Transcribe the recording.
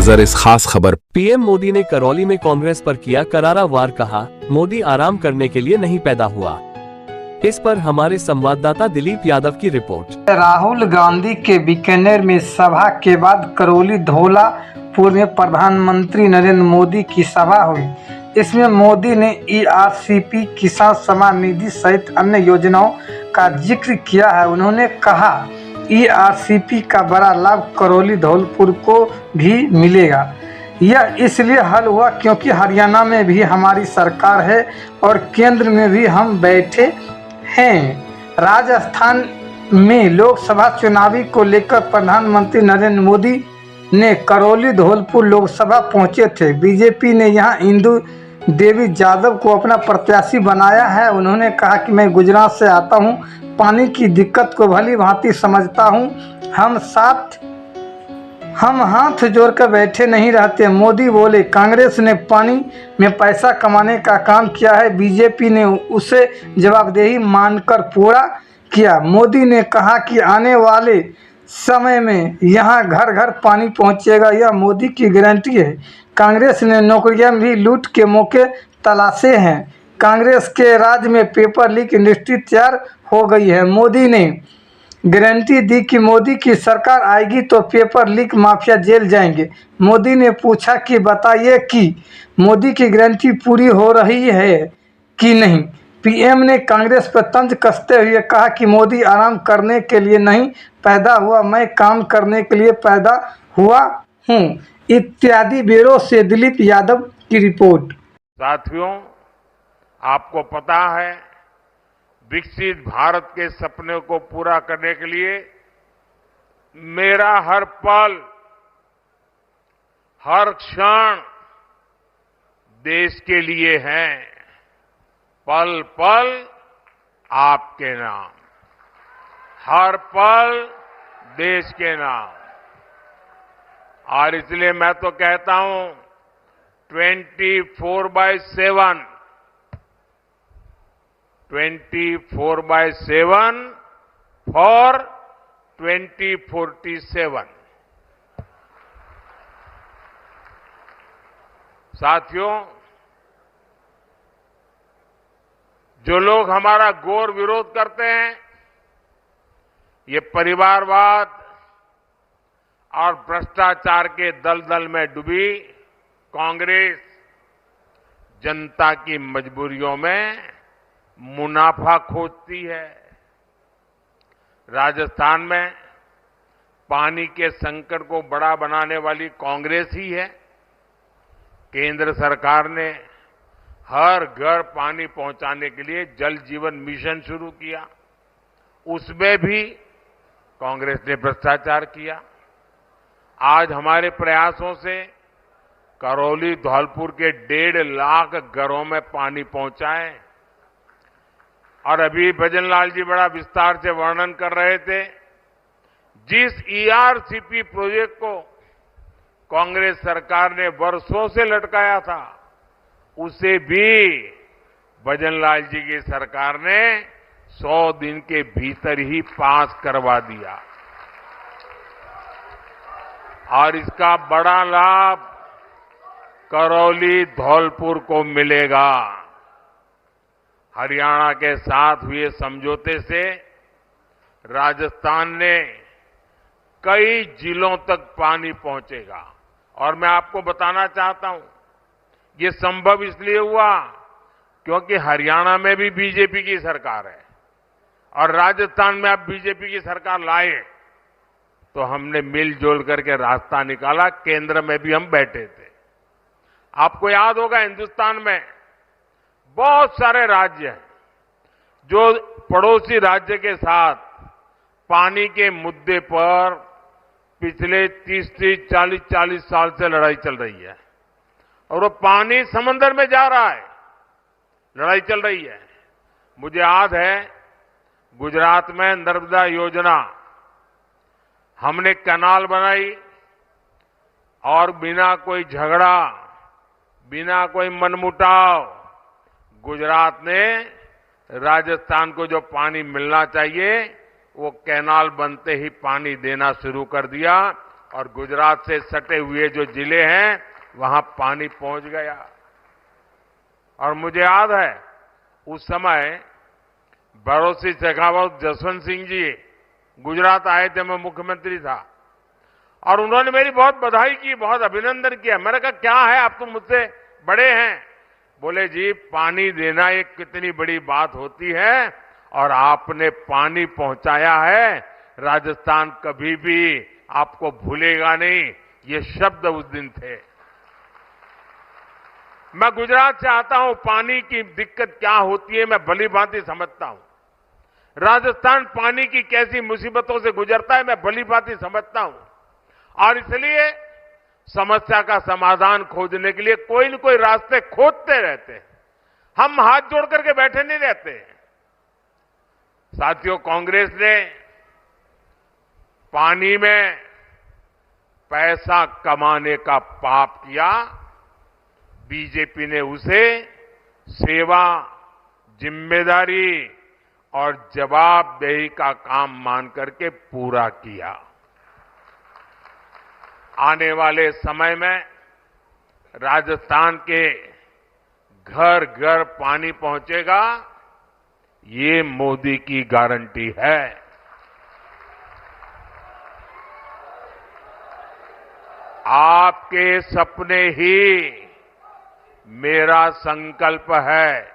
नजर इस खास खबर। पीएम मोदी ने करौली में कांग्रेस पर किया करारा वार, कहा मोदी आराम करने के लिए नहीं पैदा हुआ। इस पर हमारे संवाददाता दिलीप यादव की रिपोर्ट। राहुल गांधी के बीकानेर में सभा के बाद करौली धौलापुर में प्रधानमंत्री नरेंद्र मोदी की सभा हुई। इसमें मोदी ने ईआरसीपी, किसान सम्मान निधि सहित अन्य योजनाओं का जिक्र किया है। उन्होंने कहा ईआरसीपी का बड़ा लाभ करौली धौलपुर को भी मिलेगा। यह इसलिए हल हुआ क्योंकि हरियाणा में भी हमारी सरकार है और केंद्र में भी हम बैठे हैं। राजस्थान में लोकसभा चुनावी को लेकर प्रधानमंत्री नरेंद्र मोदी ने करौली धौलपुर लोकसभा पहुंचे थे। बीजेपी ने यहां इंदु देवी यादव को अपना प्रत्याशी बनाया है। उन्होंने कहा कि मैं गुजरात से आता हूं, पानी की दिक्कत को भली भांति समझता हूं। हम हाथ जोड़कर बैठे नहीं रहते। मोदी बोले कांग्रेस ने पानी में पैसा कमाने का काम किया है, बीजेपी ने उसे जवाबदेही मानकर पूरा किया। मोदी ने कहा कि आने वाले समय में यहां घर घर पानी पहुंचेगा, यह मोदी की गारंटी है। कांग्रेस ने नौकरियां भी लूट के मौके तलाशे हैं। कांग्रेस के राज में पेपर लीक इंडस्ट्री तैयार हो गई है। मोदी ने गारंटी दी कि मोदी की सरकार आएगी तो पेपर लीक माफिया जेल जाएंगे। मोदी ने पूछा कि बताइए कि मोदी की गारंटी पूरी हो रही है कि नहीं। पीएम ने कांग्रेस पर तंज कसते हुए कहा कि मोदी आराम करने के लिए नहीं पैदा हुआ, मैं काम करने के लिए पैदा हुआ हूं। इत्यादि ब्यूरो से दिलीप यादव की रिपोर्ट। साथियों, आपको पता है विकसित भारत के सपने को पूरा करने के लिए मेरा हर पल, हर क्षण देश के लिए है। पल पल आपके नाम, हर पल देश के नाम। और इसलिए मैं तो कहता हूं 24/7 24/7 फॉर 2047। साथियों, जो लोग हमारा घोर विरोध करते हैं, ये परिवारवाद और भ्रष्टाचार के दलदल में डूबी कांग्रेस जनता की मजबूरियों में मुनाफा खोजती है। राजस्थान में पानी के संकट को बड़ा बनाने वाली कांग्रेस ही है। केंद्र सरकार ने हर घर पानी पहुंचाने के लिए जल जीवन मिशन शुरू किया, उसमें भी कांग्रेस ने भ्रष्टाचार किया। आज हमारे प्रयासों से करौली धौलपुर के 1.5 लाख घरों में पानी पहुंचा है। और अभी भजन लाल जी बड़ा विस्तार से वर्णन कर रहे थे, जिस ईआरसीपी प्रोजेक्ट को कांग्रेस सरकार ने वर्षों से लटकाया था, उसे भी भजन लाल जी की सरकार ने 100 दिन के भीतर ही पास करवा दिया। और इसका बड़ा लाभ करौली धौलपुर को मिलेगा। हरियाणा के साथ हुए समझौते से राजस्थान ने कई जिलों तक पानी पहुंचेगा। और मैं आपको बताना चाहता हूं, ये संभव इसलिए हुआ क्योंकि हरियाणा में भी बीजेपी की सरकार है और राजस्थान में अब बीजेपी की सरकार लाए, तो हमने मिलजुल करके रास्ता निकाला। केंद्र में भी हम बैठे थे। आपको याद होगा, हिंदुस्तान में बहुत सारे राज्य हैं जो पड़ोसी राज्य के साथ पानी के मुद्दे पर पिछले 30 40 साल से लड़ाई चल रही है। और वो पानी समंदर में जा रहा है, लड़ाई चल रही है। मुझे याद है गुजरात में नर्मदा योजना, हमने कैनाल बनाई और बिना कोई झगड़ा, बिना कोई मनमुटाव गुजरात ने राजस्थान को जो पानी मिलना चाहिए वो कैनाल बनते ही पानी देना शुरू कर दिया। और गुजरात से सटे हुए जो जिले हैं वहां पानी पहुंच गया। और मुझे याद है उस समय बड़ोसी शेखावत जसवंत सिंह जी गुजरात आए थे, मैं मुख्यमंत्री था, और उन्होंने मेरी बहुत बधाई की, बहुत अभिनंदन किया। मैंने कहा क्या है, आप तो मुझसे बड़े हैं। बोले जी पानी देना एक कितनी बड़ी बात होती है और आपने पानी पहुंचाया है, राजस्थान कभी भी आपको भूलेगा नहीं। ये शब्द उस दिन थे। मैं गुजरात से आता हूं, पानी की दिक्कत क्या होती है मैं भली भांति समझता हूं। राजस्थान पानी की कैसी मुसीबतों से गुजरता है मैं भली भांति समझता हूं, और इसलिए समस्या का समाधान खोजने के लिए कोई न कोई रास्ते खोजते रहते हैं। हम हाथ जोड़ करके बैठे नहीं रहते। साथियों, कांग्रेस ने पानी में पैसा कमाने का पाप किया, बीजेपी ने उसे सेवा, जिम्मेदारी और जवाबदेही का काम मान करके पूरा किया। आने वाले समय में राजस्थान के घर घर पानी पहुंचेगा, ये मोदी की गारंटी है। आपके सपने ही मेरा संकल्प है।